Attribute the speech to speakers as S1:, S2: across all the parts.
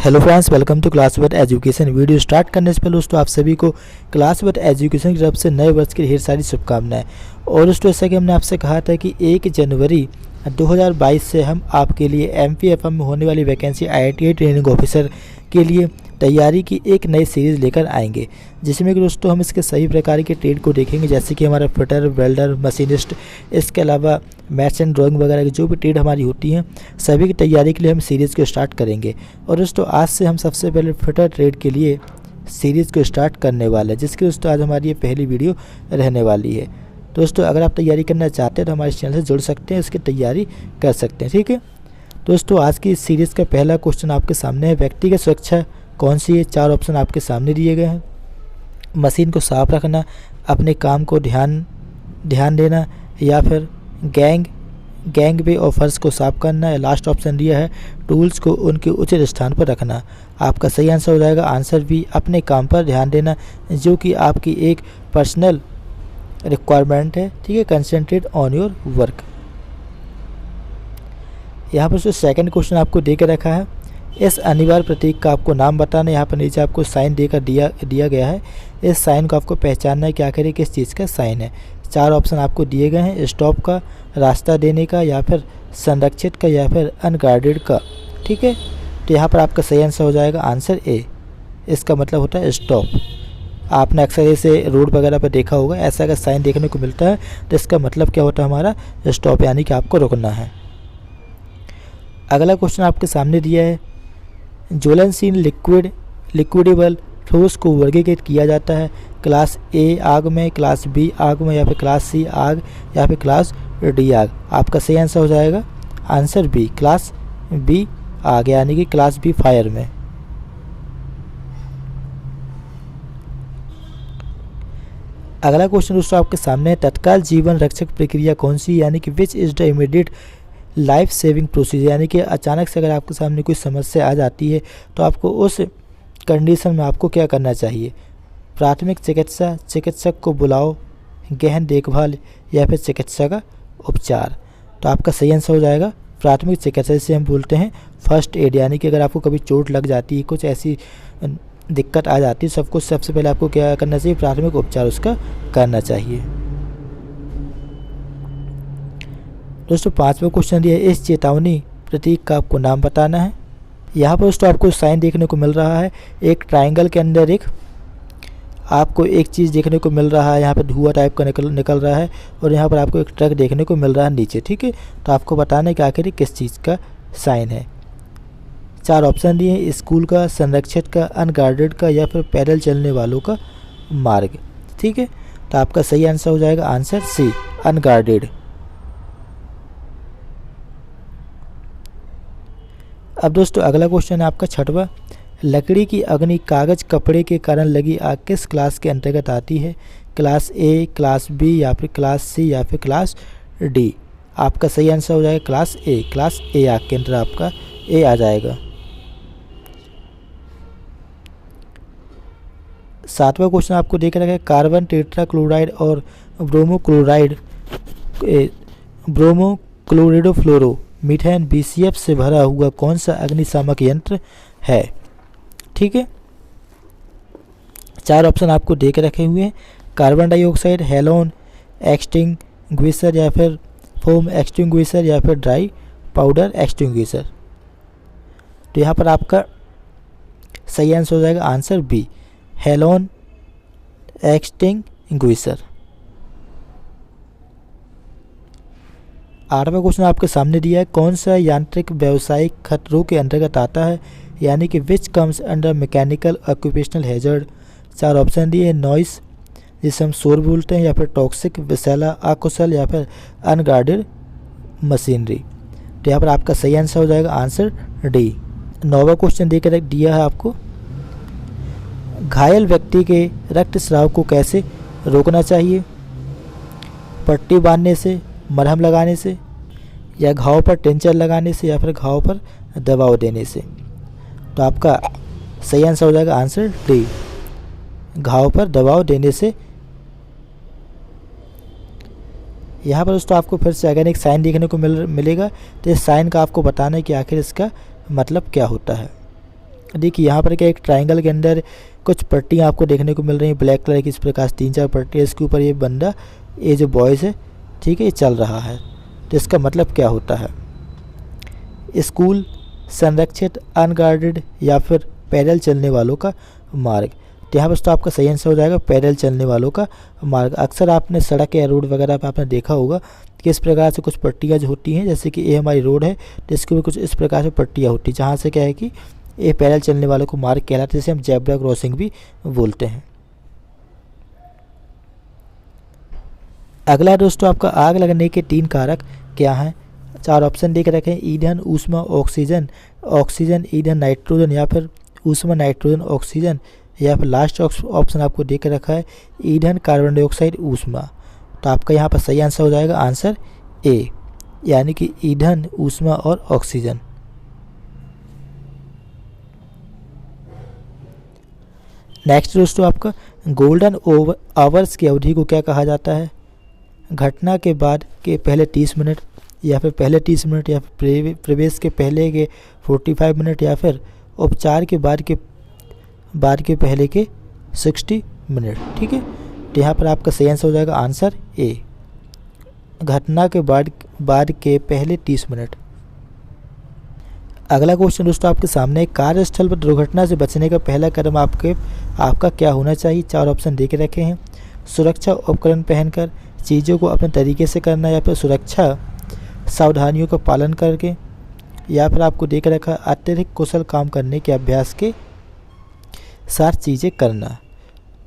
S1: Hello friends, welcome to class with education. Video start करने से पहले दोस्तों आप सभी को क्लास विद एजुकेशन की तरफ से नए वर्ष की ढेर सारी शुभकामनाएं। और दोस्तों जैसा कि हमने आपसे कहा था कि 1 जनवरी 2022 से हम आपके लिए MPFM में होने वाली वैकेंसी IITI ट्रेनिंग ऑफिसर के लिए तैयारी की एक नई सीरीज़ लेकर आएंगे, जिसमें कि दोस्तों हम इसके सभी प्रकार के ट्रेड को देखेंगे, जैसे कि हमारा फिटर, वेल्डर, मशीनिस्ट, इसके अलावा मैथ्स एंड ड्राइंग वगैरह की जो भी ट्रेड हमारी होती हैं सभी की तैयारी के लिए हम सीरीज़ को स्टार्ट करेंगे। और दोस्तों आज से हम सबसे पहले फिटर ट्रेड के लिए सीरीज़ को स्टार्ट करने वाले हैं, जिसकी दोस्तों आज हमारी ये पहली वीडियो रहने वाली है। दोस्तों अगर आप तैयारी करना चाहते हैं तो हमारे चैनल से जुड़ सकते हैं, इसकी तैयारी कर सकते हैं, ठीक है। दोस्तों आज की इस सीरीज़ का पहला क्वेश्चन आपके सामने है, व्यक्तिगत सुरक्षा कौन सी है। 4 ऑप्शन आपके सामने दिए गए हैं। मशीन को साफ रखना, अपने काम को ध्यान देना, या फिर गैंग वे और फर्श को साफ करना, या लास्ट ऑप्शन दिया है टूल्स को उनके उचित स्थान पर रखना। आपका सही आंसर हो जाएगा आंसर बी, अपने काम पर ध्यान देना, जो कि आपकी एक पर्सनल रिक्वायरमेंट है, ठीक है। Concentrate on your work. यहाँ पर जो सेकंड क्वेश्चन आपको दे के रखा है, इस अनिवार्य प्रतीक का आपको नाम बताना है। यहाँ पर नीचे आपको साइन देकर दिया गया है। इस साइन को आपको पहचानना है कि आखिर किस चीज़ का साइन है। 4 ऑप्शन आपको दिए गए हैं, स्टॉप का, रास्ता देने का, या फिर संरक्षित का, या फिर अनगार्डेड का, ठीक है। तो यहाँ पर आपका सही आंसर हो जाएगा आंसर ए, इसका मतलब होता है स्टॉप। आपने अक्सर इसे रोड वगैरह पर देखा होगा, ऐसा अगर साइन देखने को मिलता है तो इसका मतलब क्या होता है हमारा स्टॉप, यानी कि आपको रुकना है। अगला क्वेश्चन आपके सामने दिया है, ज्वलनशील लिक्विडेबल ठोस को वर्गीकृत किया जाता है क्लास ए आग में, क्लास बी आग में, या फिर क्लास सी आग, या फिर क्लास डी आग। आपका सही आंसर हो जाएगा आंसर बी, क्लास बी आग, यानी कि क्लास बी फायर में। अगला क्वेश्चन दोस्तों आपके सामने है, तत्काल जीवन रक्षक प्रक्रिया कौन सी, यानी कि which is the immediate life saving procedure, यानी कि अचानक से अगर आपके सामने कोई समस्या आ जाती है तो आपको उस कंडीशन में आपको क्या करना चाहिए। प्राथमिक चिकित्सा, चिकित्सक को बुलाओ, गहन देखभाल, या फिर चिकित्सा का उपचार। तो आपका सही आंसर हो जाएगा प्राथमिक चिकित्सा, जिसे हम बोलते हैं फर्स्ट एड, यानी कि अगर आपको कभी चोट लग जाती है, कुछ ऐसी दिक्कत आ जाती है, सबसे पहले आपको क्या करना चाहिए, प्राथमिक उपचार उसका करना चाहिए। दोस्तों 5वां क्वेश्चन दिया है, इस चेतावनी प्रतीक का आपको नाम बताना है। यहाँ पर दोस्तों आपको साइन देखने को मिल रहा है, एक ट्रायंगल के अंदर आपको एक चीज़ देखने को मिल रहा है, यहाँ पे धुआं टाइप का निकल रहा है, और यहाँ पर आपको एक ट्रक देखने को मिल रहा है नीचे, ठीक है। तो आपको बताना है कि आखिर किस चीज़ का साइन है। 4 ऑप्शन दिए हैं, स्कूल का, संरक्षित का, अनगार्डेड का, या फिर पैदल चलने वालों का मार्ग, ठीक है। तो आपका सही आंसर हो जाएगा आंसर सी, अनगार्डेड। अब दोस्तों अगला क्वेश्चन है आपका 6वां, लकड़ी की अग्नि कागज़ कपड़े के कारण लगी आग किस क्लास के अंतर्गत आती है, क्लास ए, क्लास बी, या फिर क्लास सी, या फिर क्लास डी। आपका सही आंसर हो जाएगा क्लास ए, क्लास ए आग के अंदर आपका ए आ जाएगा। 7वां क्वेश्चन आपको देख रखा है, कार्बन टेट्राक्लोराइड और ब्रोमोक्लोरिडोफ्लोरो मीथेन BCF से भरा हुआ कौन सा अग्निशामक यंत्र है, ठीक है। 4 ऑप्शन आपको दे के रखे हुए हैं, कार्बन डाइऑक्साइड, हेलोन एक्सटिंग्विशर, या फिर फोम एक्सटिंग्विशर, या फिर ड्राई पाउडर एक्सटिंग्विशर। तो यहाँ पर आपका सही आंसर हो जाएगा आंसर बी, हेलोन एक्सटिंग्विशर। 8वां क्वेश्चन आपके सामने दिया है, कौन सा यांत्रिक व्यावसायिक खतरों के अंतर्गत आता है, यानी कि which comes under mechanical occupational hazard. 4 option दिए हैं, नॉइस जिसे हम शोर बोलते हैं, या फिर टॉक्सिक, विषैला, अकुशल, या फिर अनगार्डेड मशीनरी। तो यहाँ पर आपका सही आंसर हो जाएगा आंसर डी। 9वां क्वेश्चन देकर दिया है आपको, घायल व्यक्ति के रक्तस्राव को कैसे रोकना चाहिए, पट्टी बांधने से, मरहम लगाने से, या घाव पर टेंचर लगाने से, या फिर घाव पर दबाव देने से। तो आपका सही आंसर हो जाएगा आंसर डी, घाव पर दबाव देने से। यहाँ पर दोस्तों आपको फिर से अगर एक साइन देखने को मिलेगा, तो इस साइन का आपको बताना है कि आखिर इसका मतलब क्या होता है। देखिए यहाँ पर क्या एक ट्रायंगल के अंदर कुछ पट्टियाँ आपको देखने को मिल रही हैं ब्लैक कलर की, इस प्रकार से 3-4 पट्टियाँ, इसके ऊपर ये बंदा, ये जो बॉयज़ है, ठीक है, ये चल रहा है। तो इसका मतलब क्या होता है? स्कूल, संरक्षित, अनगार्डेड या फिर पैदल चलने वालों का मार्ग। तो यहाँ पर तो आपका सही आंसर हो जाएगा पैदल चलने वालों का मार्ग। अक्सर आपने सड़क या रोड वगैरह पर आपने देखा होगा कि इस प्रकार से कुछ पट्टियाँ जो होती हैं, जैसे कि ये हमारी रोड है तो इसके ऊपर कुछ इस प्रकार से पट्टियाँ होती हैं, जहाँ से क्या है कि ये पैदल चलने वालों को मार्ग कहलाते हैं, जिसे हम जेब्रा क्रॉसिंग भी बोलते हैं। अगला दोस्तों आपका आग लगने के 3 कारक क्या हैं? 4 ऑप्शन दे के रखे हैं, ईंधन, ऊष्मा, ऑक्सीजन, ऑक्सीजन, ईंधन, नाइट्रोजन, या फिर ऊष्मा, नाइट्रोजन, ऑक्सीजन, या फिर लास्ट ऑप्शन आपको दे के रखा है ईंधन, कार्बन डाइऑक्साइड, ऊष्मा। तो आपका यहाँ पर सही आंसर हो जाएगा आंसर ए, यानी कि ईंधन, ऊष्मा और ऑक्सीजन। नेक्स्ट दोस्तों आपका गोल्डन आवर्स की अवधि को क्या कहा जाता है? घटना के बाद के पहले 30 मिनट, या फिर पहले 30 मिनट, या फिर प्रवेश के पहले के 45 मिनट, या फिर उपचार के बाद के पहले के 60 मिनट। ठीक है, तो यहाँ पर आपका सही आंसर हो जाएगा आंसर ए, घटना के बाद के पहले 30 मिनट। अगला क्वेश्चन दोस्तों आपके सामने, कार्यस्थल पर दुर्घटना से बचने का पहला कदम आपका क्या होना चाहिए? 4 ऑप्शन दे के रखे हैं, सुरक्षा उपकरण पहनकर, चीज़ों को अपने तरीके से करना, या फिर सुरक्षा सावधानियों का पालन करके, या फिर आपको दे के रखा अत्यधिक कुशल काम करने के अभ्यास के साथ चीज़ें करना।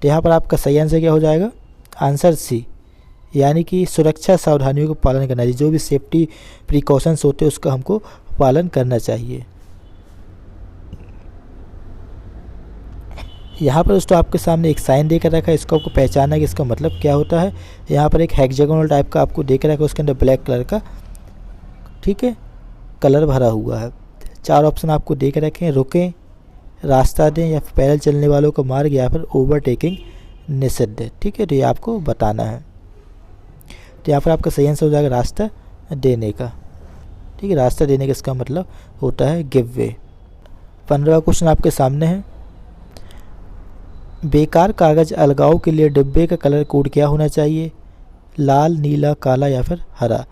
S1: तो यहाँ पर आपका सही आंसर क्या हो जाएगा? आंसर सी, यानी कि सुरक्षा सावधानियों का पालन करना चाहिए। जो भी सेफ्टी प्रिकॉशंस होते हैं उसका हमको पालन करना चाहिए। यहाँ पर दोस्तों आपके सामने एक साइन देकर रखा है, इसको आपको पहचानना है कि इसका मतलब क्या होता है। यहाँ पर एक हेक्सागोनल टाइप का आपको देकर रखा है, उसके अंदर ब्लैक कलर का, ठीक है, कलर भरा हुआ है। 4 ऑप्शन आपको दे के रखे हैं, रुकें, रास्ता दें, या फिर पैदल चलने वालों का मार्ग, या फिर ओवरटेकिंग निषिद्ध। ठीक है, तो ये आपको बताना है। तो यहाँ पर आपका सही आंसर हो जाएगा रास्ता देने का। ठीक है, रास्ता देने का इसका मतलब होता है गिव वे। 15वां क्वेश्चन आपके सामने है, बेकार कागज़ अलगाव के लिए डिब्बे का कलर कोड क्या होना चाहिए? लाल, नीला, काला, या फिर हरा।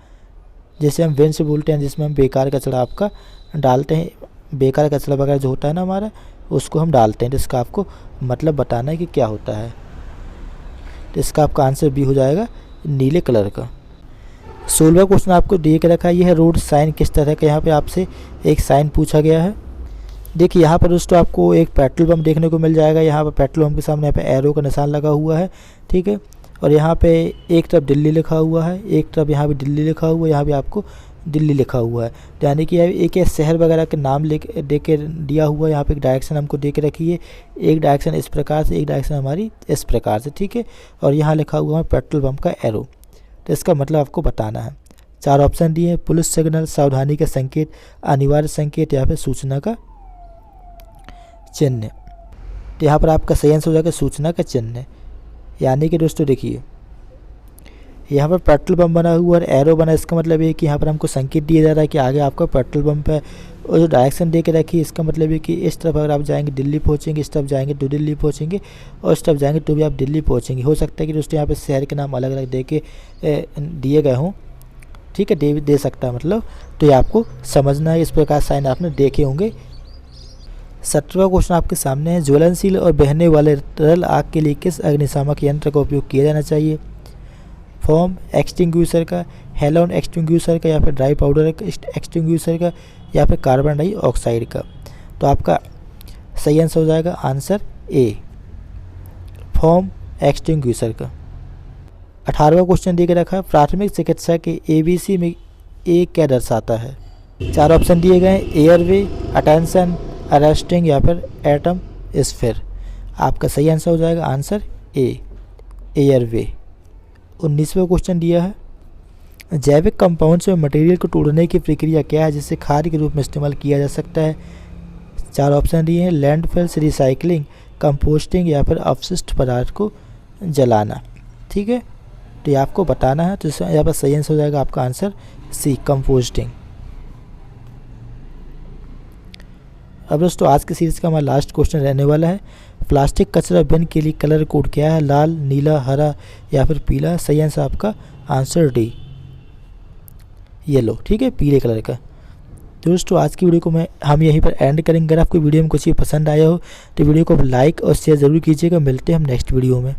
S1: जैसे हम बिन से बोलते हैं, जिसमें हम बेकार कचरा आपका डालते हैं, बेकार कचरा वगैरह जो होता है ना हमारा, उसको हम डालते हैं। तो इसका आपको मतलब बताना है कि क्या होता है। तो इसका आपका आंसर बी हो जाएगा नीले कलर का। 16वां क्वेश्चन आपको दे के रखा है, यह रोड साइन किस तरह का? यहाँ पे आपसे एक साइन पूछा गया है। देखिए यहाँ पर दोस्तों आपको एक पेट्रोल पंप देखने को मिल जाएगा। यहाँ पर पेट्रोल पंप के सामने यहाँ पे एरो का निशान लगा हुआ है, ठीक है, और यहाँ पे एक तरफ दिल्ली लिखा हुआ है, एक तरफ यहाँ पे दिल्ली लिखा हुआ है, यहाँ भी आपको दिल्ली लिखा हुआ है। यानी कि एक शहर वगैरह के नाम दे के दिया हुआ है। यहाँ पे एक डायरेक्शन हमको दे के रखी है, एक डायरेक्शन इस प्रकार से, एक डायरेक्शन हमारी इस प्रकार से, ठीक है, और यहाँ लिखा हुआ है पेट्रोल पंप का एरो। तो इसका मतलब आपको बताना है। 4 ऑप्शन दिए हैं, पुलिस सिग्नल, सावधानी का संकेत, अनिवार्य संकेत, या फिर सूचना का चिन्ह। तो यहाँ पर आपका सही आंसर हो जाएगा सूचना का चिन्ह। यानी कि दोस्तों देखिए यहाँ पर पेट्रोल पंप बना हुआ और एरो बना, इसका मतलब ये कि यहाँ पर हमको संकेत दिया जा रहा है कि आगे आपका पेट्रोल पंप है। और जो डायरेक्शन दे के रखी है, इसका मतलब ये कि इस तरफ अगर आप जाएंगे दिल्ली पहुँचेंगे, इस तरफ जाएंगे तो दिल्ली पहुँचेंगे, और इस तरफ जाएंगे तो भी आप दिल्ली पहुँचेंगे। हो सकता है कि दोस्तों यहाँ पर शहर के नाम अलग अलग दिए गए हों, ठीक है, दे सकता है मतलब। तो ये आपको समझना है, इस प्रकार साइन आपने देखे होंगे। 17वां क्वेश्चन आपके सामने है, ज्वलनशील और बहने वाले तरल आग के लिए किस अग्निशामक यंत्र का उपयोग किया जाना चाहिए? फोम एक्सटिंग्विशर का, हेलोन एक्सटिंग्विशर का, या फिर ड्राई पाउडर एक्सटिंग्विशर का, या फिर कार्बन डाइऑक्साइड का। तो आपका सही आंसर हो जाएगा आंसर ए, फोम एक्सटिंग्विशर का। 18वां क्वेश्चन दे के रखा है, प्राथमिक चिकित्सा के ABC में ए क्या दर्शाता है? 4 ऑप्शन दिए गए हैं, एयरवे, अटेंशन, अरेस्टिंग, या फिर एटम स्फीयर। आपका सही आंसर हो जाएगा आंसर ए, एयरवे। 19वां क्वेश्चन दिया है, जैविक कंपाउंड्स में मटेरियल को तोड़ने की प्रक्रिया क्या है जिससे खाद के रूप में इस्तेमाल किया जा सकता है? 4 ऑप्शन दिए हैं, लैंडफिल्स, रिसाइकलिंग, कंपोस्टिंग, या फिर अपशिष्ट पदार्थ को जलाना। ठीक है, तो ये आपको बताना है। तो यहाँ पर सही आंसर हो जाएगा आपका आंसर सी, कंपोस्टिंग। अब दोस्तों आज की सीरीज़ का हमारा लास्ट क्वेश्चन रहने वाला है, प्लास्टिक कचरा बिन के लिए कलर कोड क्या है, लाल, नीला, हरा या फिर पीला। सही आंसर आपका आंसर डी, येलो, ठीक है, पीले कलर का। दोस्तों आज की वीडियो को हम यहीं पर एंड करेंगे। अगर आपको वीडियो में कुछ भी पसंद आया हो तो वीडियो को लाइक और शेयर ज़रूर कीजिएगा। मिलते हैं हम नेक्स्ट वीडियो में।